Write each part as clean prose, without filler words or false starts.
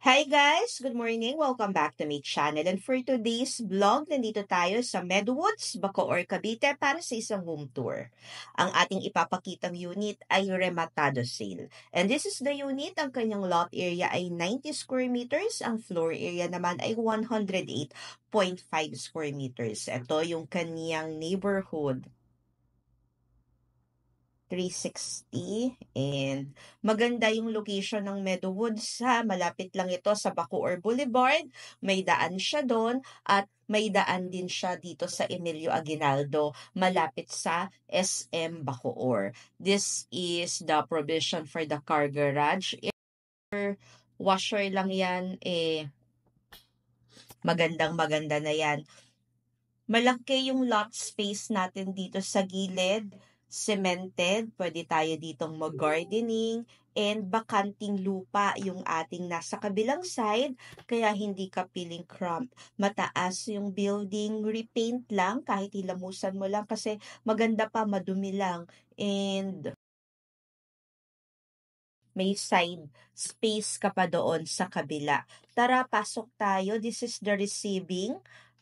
Hi guys! Good morning! Welcome back to my channel. And for today's vlog, nandito tayo sa Medwoods, Bacoor, Cavite para sa isang home tour. Ang ating ipapakitang unit ay rematado sale. And this is the unit. Ang kanyang lot area ay 90 square meters. Ang floor area naman ay 108.5 square meters. Ito yung kanyang neighborhood. 360 and maganda yung location ng Meadowwoods ha. Malapit lang ito sa Bacoor Boulevard. May daan siya doon at may daan din siya dito sa Emilio Aguinaldo malapit sa SM Bacoor. This is the provision for the car garage. Washer lang yan magandang maganda na yan. Malaki yung lot space natin dito sa gilid, cemented, pwede tayo ditong mag-gardening, and bakanting lupa yung ating nasa kabilang side, kaya hindi ka feeling cramped. Mataas yung building, repaint lang, kahit hilamusan mo lang kasi maganda pa, madumi lang. And may side space ka pa doon sa kabila. Tara, pasok tayo. This is the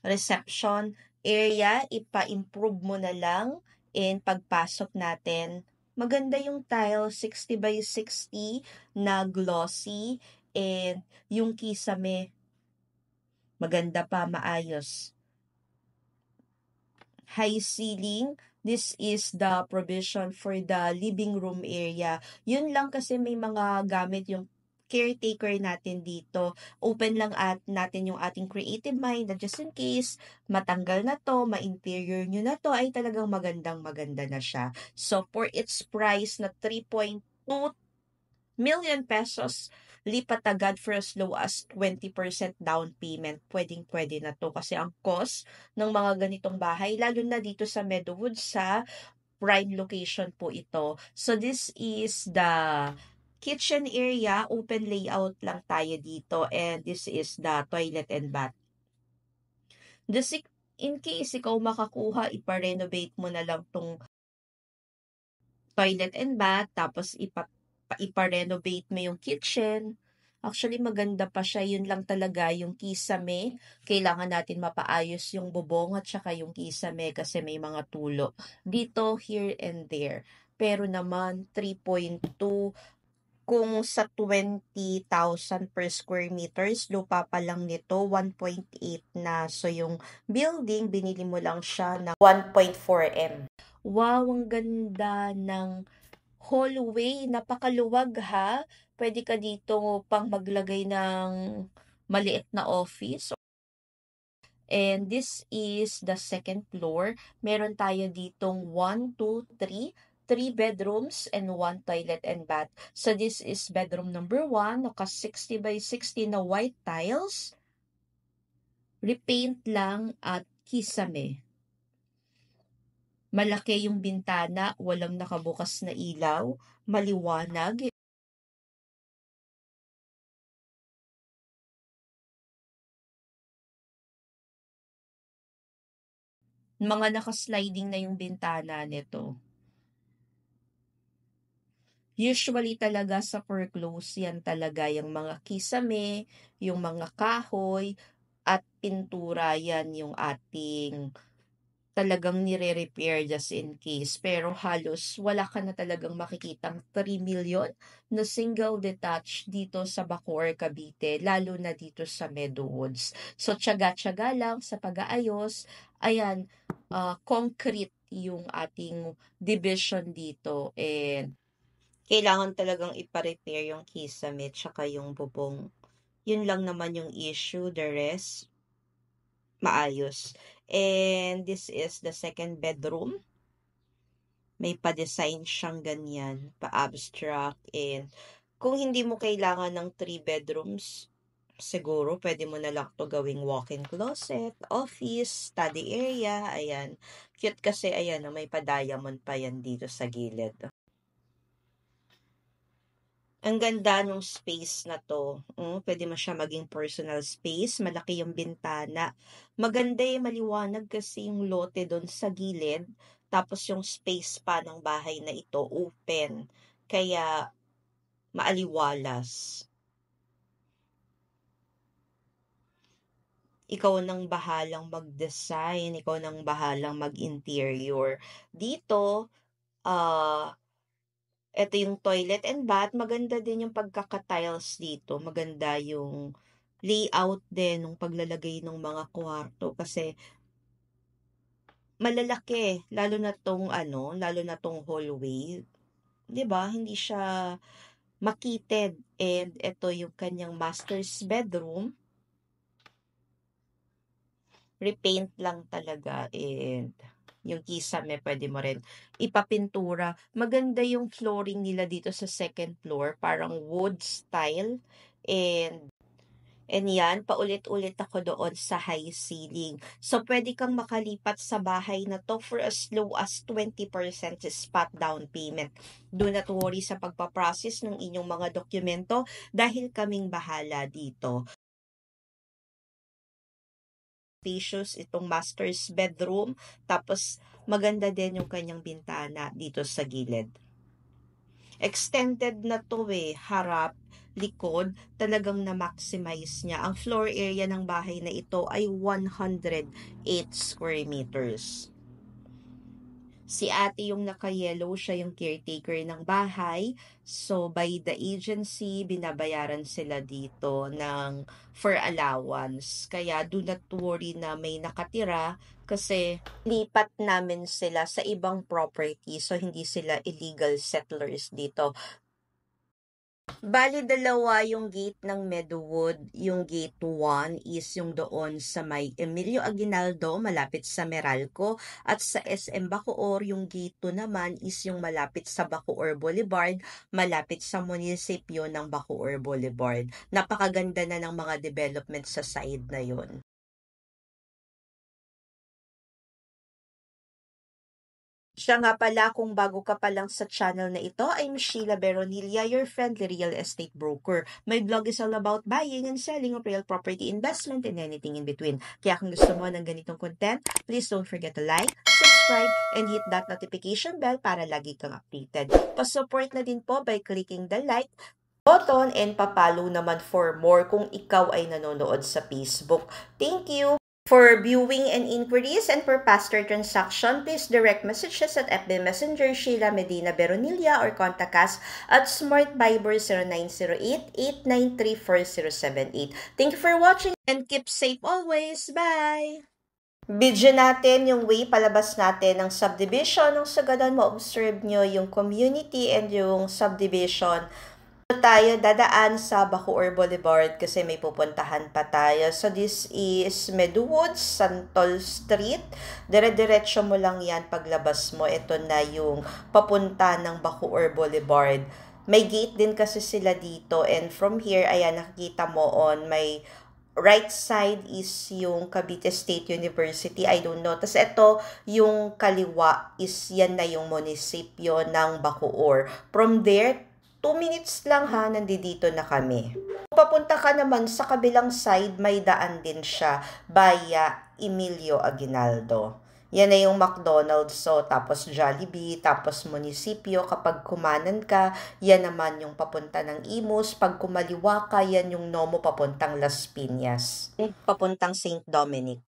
reception area. Ipa-improve mo na lang. And pagpasok natin, maganda yung tile, 60 by 60 na glossy. And yung kisame, maganda pa, maayos. High ceiling. This is the provision for the living room area. Yun lang kasi may mga gamit yung caretaker natin dito. Open lang at natin yung ating creative mind na just in case matanggal na to, ma-interior nyo na to, ay talagang magandang maganda na siya. So for its price na 3.2 million pesos, lipat agad for as low as 20% down payment. Pwedeng-pwede na to kasi ang cost ng mga ganitong bahay, lalo na dito sa Meadowwoods, sa prime location po ito. So this is the kitchen area, open layout lang tayo dito, and this is the toilet and bath. In case ikaw makakuha, ipa-renovate mo na lang tong toilet and bath, tapos ipa-renovate mo yung kitchen. Actually, maganda pa siya. Yun lang talaga yung kisame. Kailangan natin mapaayos yung bubong at saka yung kisame kasi may mga tulo. Dito, here and there. Pero naman, 3.2. Kung sa 20,000 per square meters, lupa pa lang nito, 1.8 na. So, yung building, binili mo lang siya ng 1.4 M. Wow, ang ganda ng hallway. Napakaluwag ha. Pwede ka dito pang maglagay ng maliit na office. And this is the second floor. Meron tayo ditong 1, 2, 3. 3 bedrooms and 1 toilet and bath. So this is bedroom number 1. Naka 60 by 60 na white tiles. Repaint lang at kisame. Malaki yung bintana, walang nakabukas na ilaw, maliwanag. Mga naka-sliding na yung bintana nito. Usually talaga sa foreclose, yan talaga yung mga kisame, yung mga kahoy, at pintura, yan yung ating talagang nire-repair just in case. Pero halos wala ka na talagang makikitang 3 million na single detached dito sa Bacoor, Cavite, lalo na dito sa Meadowwoods. So, tiyaga-tiyaga lang sa pag-aayos. Ayan, concrete yung ating division dito. And kailangan talagang ipa-repair yung kisame tsaka yung bubong. Yun lang naman yung issue. The rest, maayos. And this is the second bedroom. May pa-design siyang ganyan, pa-abstract. And kung hindi mo kailangan ng 3 bedrooms, siguro pwede mo na lang to gawing walk-in closet, office, study area. Ayan. Cute kasi, ayan, may pa-diamond pa yan dito sa gilid. Ang ganda nung space na to. Pwede mo siya maging personal space. Malaki yung bintana. Maganda yung maliwanag kasi yung lote doon sa gilid. Tapos yung space pa ng bahay na ito, open. Kaya maaliwalas. ikaw nang bahalang mag-design, ikaw nang bahalang mag-interior. Dito, eto yung toilet and bath, maganda din yung pagkaka-tiles dito, maganda yung layout din nung paglalagay ng mga kwarto kasi malalaki, lalo na 'tong hallway, 'di ba, hindi siya makitid and eto yung kanyang master's bedroom. Repaint lang talaga and yung kisame puwede mo rin ipapintura. Maganda yung flooring nila dito sa second floor, parang wood style and yan, paulit-ulit ako doon sa high ceiling. So, puwede kang makalipat sa bahay na 'to for as low as 20% spot down payment. Do not worry sa pagpa-process ng inyong mga dokumento dahil kaming bahala dito. Spacious itong master's bedroom, tapos maganda din yung kanyang bintana dito sa gilid. Extended na 'to, harap, likod, talagang na-maximize niya. Ang floor area ng bahay na ito ay 108 square meters. Si ate yung naka-yellow, siya yung caretaker ng bahay. So, by the agency, binabayaran sila dito for allowance. Kaya, do not worry na may nakatira kasi lipat namin sila sa ibang property. So, hindi sila illegal settlers dito. Bali, dalawa yung gate ng Meadowood. Yung gate 1 is yung doon sa may Emilio Aguinaldo, malapit sa Meralco. At sa SM Bacoor, yung gate 2 naman is yung malapit sa Bacoor Boulevard, malapit sa munisipyo ng Bacoor Boulevard. Napakaganda na ng mga development sa side na yon. Siya nga pala, kung bago ka pa lang sa channel na ito, I'm Sheila Beronilla, your friendly real estate broker. My blog is all about buying and selling of real property investment and anything in between. Kaya kung gusto mo ng ganitong content, please don't forget to like, subscribe, and hit that notification bell para lagi kang updated. Pa-support na din po by clicking the like button and papalo naman for more kung ikaw ay nanonood sa Facebook. Thank you! For viewing and inquiries and for faster transaction, please direct messages at FB Messenger Sheila Medina Beronilla or contact us at Smart Viber 0908-893-4078. Thank you for watching and keep safe always. Bye! Video natin yung way palabas natin ng subdivision. Nung sa ganun, ma-observe nyo yung community and yung subdivision. Tayo dadaan sa Bacoor Boulevard kasi may pupuntahan pa tayo. So, this is Meadowood, Santol Street. Dire-diretso mo lang yan paglabas mo. Ito na yung papunta ng Bacoor Boulevard. May gate din kasi sila dito and from here, ayan, nakikita mo on may right side is yung Cavite State University. I don't know. Tapos ito, yung kaliwa is yan na yung munisipyo ng Bacoor. From there, 2 minutes lang nandito na kami. Kung papunta ka naman sa kabilang side, may daan din siya via Emilio Aguinaldo. Yan na yung McDonald's, so tapos Jollibee, tapos munisipyo. Kapag kumanan ka, yan naman yung papunta ng Imus. Pag kumaliwa ka, yan yung Nomo papuntang Las Piñas. Papuntang St. Dominic.